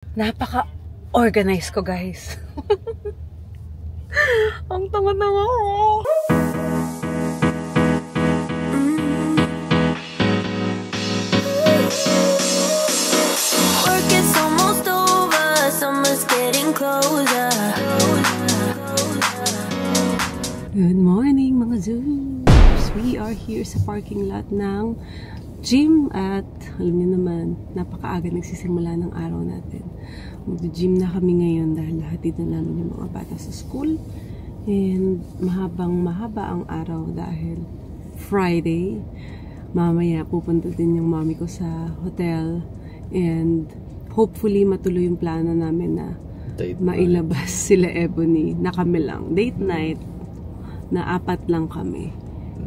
Napaka-organized ko, guys. Ang tanga-tanga ko. Work is almost over, summer's getting closer. Good morning, mga Zoos! We are here sa parking lot ng gym at alam niyo naman, napakaaga nagsisimula ng araw natin. Mag-gym na kami ngayon dahil hatid na namin yung mga bata sa school. And mahaba ang araw dahil Friday. Mamaya pupunta din yung mami ko sa hotel. And hopefully matuloy yung plano namin na mailabas sila Ebony na kami lang. Date night na 4 lang kami.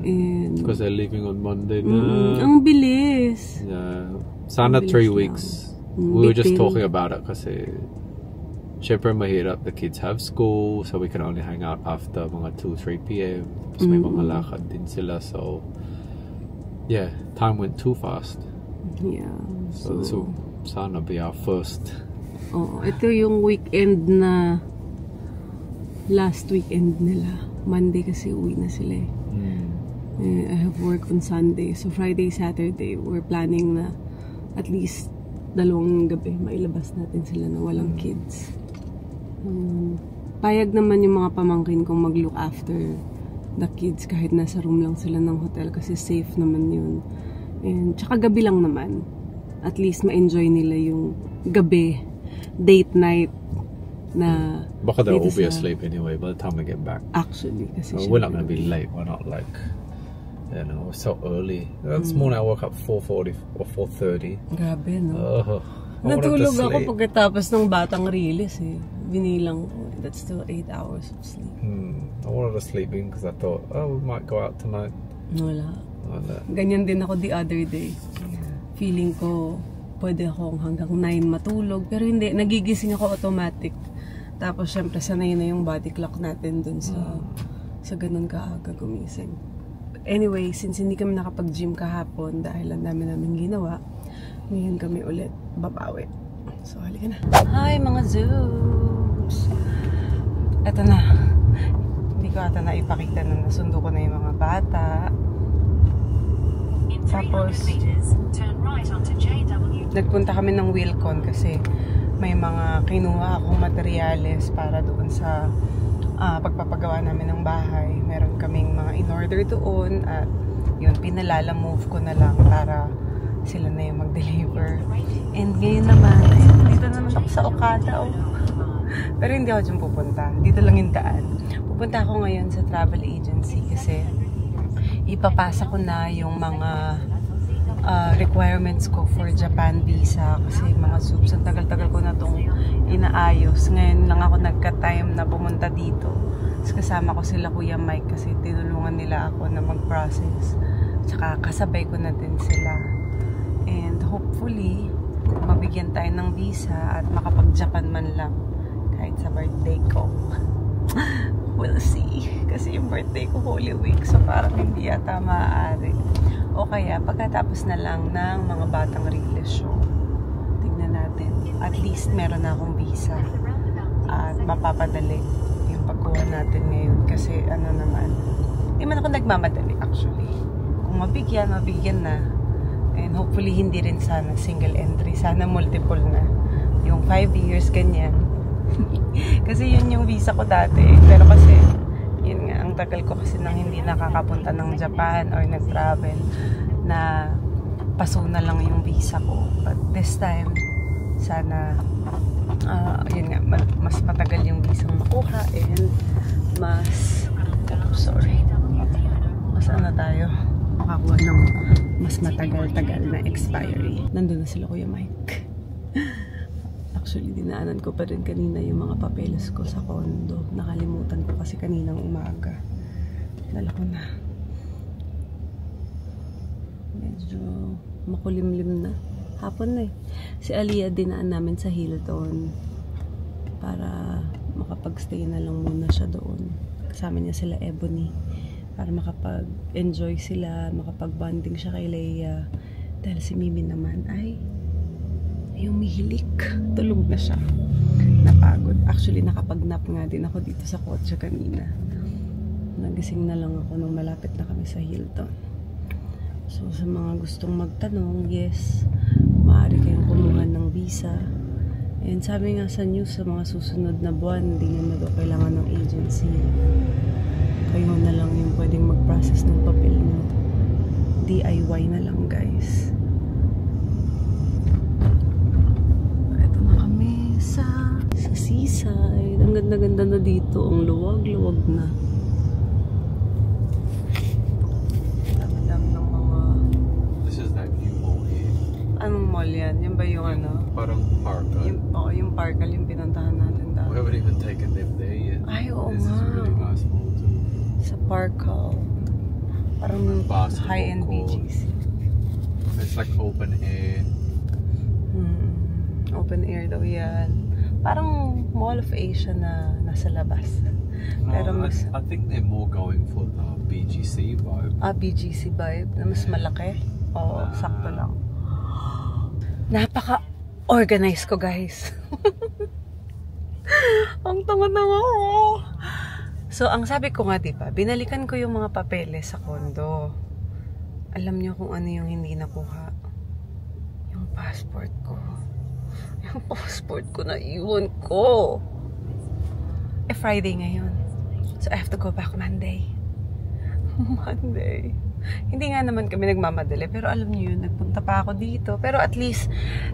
And because they're leaving on Monday na. Ang bilis. Yeah. Sana 3 weeks. We were just talking about it kasi syempre mahirap. The kids have school, so we can only hang out after mga 2-3 p.m. Tapos may mga lakad din sila. So, yeah, time went too fast. Yeah. So this will sana be our first. Oh, ito yung weekend na last weekend nila. Monday kasi uwi na sila eh. I have work on Sunday. So Friday, Saturday, we're planning na at least 2 gabi mailabas natin sila na walang kids. Payag naman yung mga pamangkin kong mag-look after the kids kahit nasa room lang sila ng hotel kasi safe naman yun. And tsaka gabi lang naman. At least ma-enjoy nila yung gabi, date night na Baka they'll all be asleep anyway by the time we get back. Actually, kasi we're not going to be late. We're not like, you know, we're so early. This morning I woke up 4:40 or 4:30. Grabe, no? Natulog ako pagkatapos ng Batang Release eh. Binilang ko. That's still 8 hours of sleep. I wanted to sleep in because I thought, oh, we might go out tonight. Wala. Ganyan din ako the other day. Feeling ko pwede akong hanggang 9 matulog. Pero hindi, nagigising ako automatic. Tapos syempre sanay na yung body clock natin dun sa ganun kaaga gumising. Anyway, since hindi kami nakapag-gym kahapon dahil ang dami namin ginawa, ngayon kami ulit babawi. So, halika na. Hi mga Zoos! Eto na. Hindi ko ata na ipakita na nasundo ko na yung mga bata. Tapos, nagpunta kami ng Wilcon kasi may mga kinuha akong materyales para doon sa pagpapagawa namin ng bahay. Meron kaming mga in-order doon at yun, pinalala-move ko na lang para sila na yung mag-deliver. And ngayon naman, dito naman ako sa Okada. Pero hindi ako dyan pupunta. Dito lang yung daan. Pupunta ako ngayon sa travel agency kasi ipapasa ko na yung mga requirements ko for Japan visa kasi mga Zoos, ang tagal-tagal ko na itong inaayos. Ngayon lang ako nagka-time na pumunta dito. Tapos kasama ko sila Kuya Mike kasi tinulungan nila ako na mag-process. Tsaka kasabay ko na din sila. And hopefully, mabigyan tayo ng visa at makapag-Japan man lang kahit sa birthday ko. We'll see. Kasi yung birthday ko Holy Week, so parang hindi yata maaari. O kaya, pagkatapos na lang ng mga Batang Release show, tignan natin. At least meron na akong visa. At mapapadali yung pagkuha natin ngayon. Kasi ano naman, hindi man ako nagmamadali actually. Kung mabigyan na. And hopefully hindi rin sana single entry. Sana multiple na. Yung 5 years ganyan. Kasi yun yung visa ko dati. Pero kasi, yun nga, ang tagal ko kasi nang hindi nakakapunta ng Japan or nag-travel na paso na lang yung visa ko. But this time, sana, yun nga, mas matagal yung visa makuha and mas, mas ano tayo, makakuha ng mas matagal-tagal na expiry. Nandun na sila Kuya Mike. Actually, dinaanan ko pa rin kanina yung mga papeles ko sa condo. Nakalimutan ko kasi kaninang umaga. Dala ko na. Medyo makulimlim na. Hapon na eh. Si Aliyah dinaan namin sa Hilton para makapag-stay na lang muna siya doon. Kasama niya sila Ebony. Para makapag-enjoy sila, makapag-bonding siya kay Leia. Dahil si Mimi naman ay Yung mihilik. Tulog na siya. Napagod. Actually, nakapag-nap nga din ako dito sa kotse kanina. Nagising na lang ako nung malapit na kami sa Hilton. So, sa mga gustong magtanong, yes, maaari kayong kumuha ng visa. And sabi nga sa news, sa mga susunod na buwan, hindi nyo na daw kailangan ng agency. Kayo na lang yung pwedeng mag-process ng papel mo. DIY na lang, guys. Ito na kami sa seaside. Ang ganda-ganda na dito. Ang luwag-luwag na. Dami-dami ng mga... This is that new mall here. Anong mall yan? Yan ba yung ano? Parang park. Yung Parkal yung pinuntahan natin dati. We haven't even taken them there yet. Ay, oo This nga. is really nice mall too. Sa Parkal. Parang Basketball high-end court. BGC. It's like open air. Open air daw yan. Parang Mall of Asia na nasa labas. Pero No, mas... I think they're more going for the BGC vibe. BGC vibe na mas malaki. Oo, sakto lang. Napaka-organized ko, guys. Ang tanga na ako. So, ang sabi ko nga, diba, binalikan ko yung mga papeles sa kondo. Alam niyo kung ano yung hindi nakuha? Yung passport ko. Yung passport ko na iwan ko. Friday ngayon. So, I have to go back Monday. Monday. Hindi nga naman kami nagmamadali, pero alam niyo yun, nagpunta pa ako dito. Pero at least,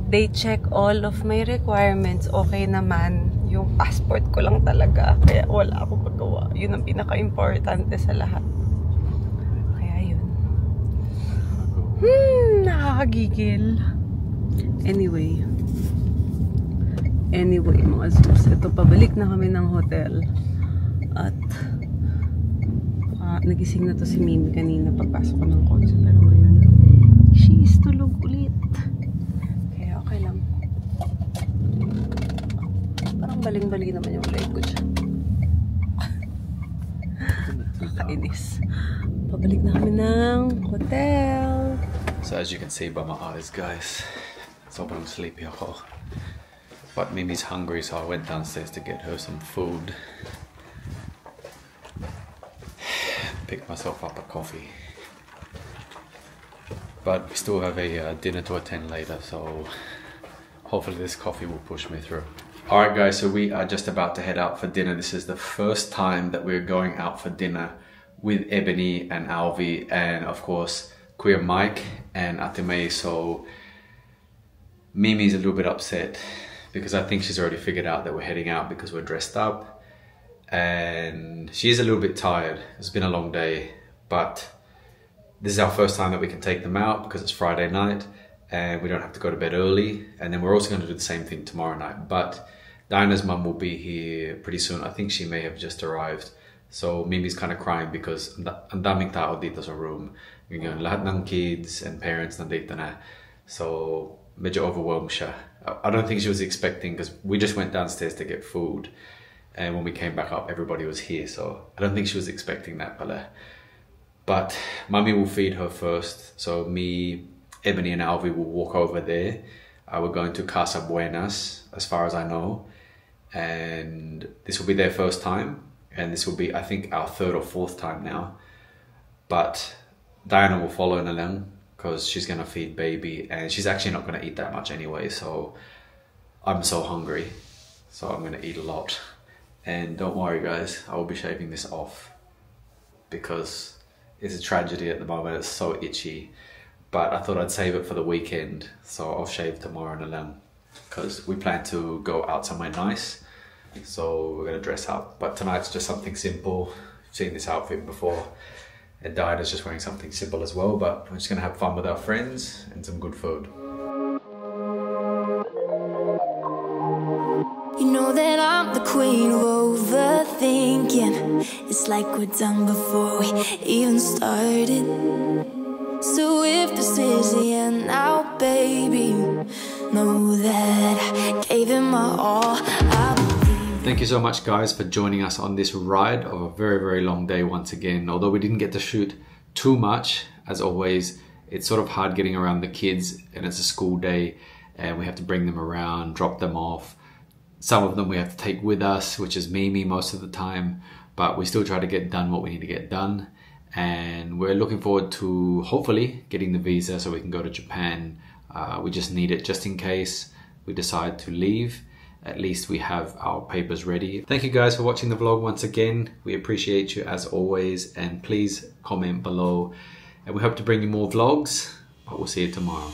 they check all of my requirements. Okay naman. Yung passport ko lang talaga. Kaya wala akong magawa. Yun ang pinaka-importante sa lahat. Kaya yun. Nakakagigil. Anyway, mga sus. Ito, pabalik na kami ng hotel. At nagising na to si Mimi kanina pagpasok ko ng kotse, pero ngayon she's tulog ulit, kaya okay lang. Parang baling-bali naman yung leg ko siya. Kainis. Pabalik na kami ng hotel. So as you can see by my eyes, guys, sobrang sleepy ako. But Mimi's hungry, so I went downstairs to get her some food. Pick myself up a coffee, but we still have a dinner to attend later, so hopefully this coffee will push me through. Alright guys, so we are just about to head out for dinner. This is the first time that we're going out for dinner with Ebony and Alvi, and of course Queer Mike and Atimei. So Mimi's a little bit upset because I think she's already figured out that we're heading out because we're dressed up. And she's a little bit tired. It's been a long day, but this is our first time that we can take them out because it's Friday night and we don't have to go to bed early. And then we're also going to do the same thing tomorrow night. But Diana's mum will be here pretty soon. I think she may have just arrived. So Mimi's kind of crying because ang daming tao dito sa room. Yung lahat ng kids and parents nandito na. So medyo overwhelmed siya. I don't think she was expecting, because we just went downstairs to get food. And when we came back up, everybody was here. So I don't think she was expecting that pala. But Mummy will feed her first. So me, Ebony and Alvi will walk over there. We're going to Casa Buenas, as far as I know. And this will be their first time. And this will be, I think, our third or fourth time now. But Diana will follow Nalang because she's going to feed baby. And she's actually not going to eat that much anyway. So I'm so hungry. So I'm going to eat a lot. And don't worry guys, I will be shaving this off because it's a tragedy at the moment. It's so itchy, but I thought I'd save it for the weekend, so I'll shave tomorrow and then because we plan to go out somewhere nice, so we're gonna dress up. But tonight's just something simple. You've seen this outfit before, and Diana's just wearing something simple as well, but we're just gonna have fun with our friends and some good food. You know that I'm the queen of overthinking. It's like we're done before we even started. So if this is the end now, baby, know that I gave it my all. Thank you so much guys for joining us on this ride of a very, very long day once again. Although we didn't get to shoot too much, as always, it's sort of hard getting around the kids and it's a school day. and we have to bring them around, drop them off. Some of them we have to take with us, which is me most of the time, but we still try to get done what we need to get done. And we're looking forward to hopefully getting the visa so we can go to Japan. We just need it just in case we decide to leave. At least we have our papers ready. Thank you guys for watching the vlog once again. We appreciate you as always, and please comment below. And we hope to bring you more vlogs, but we'll see you tomorrow.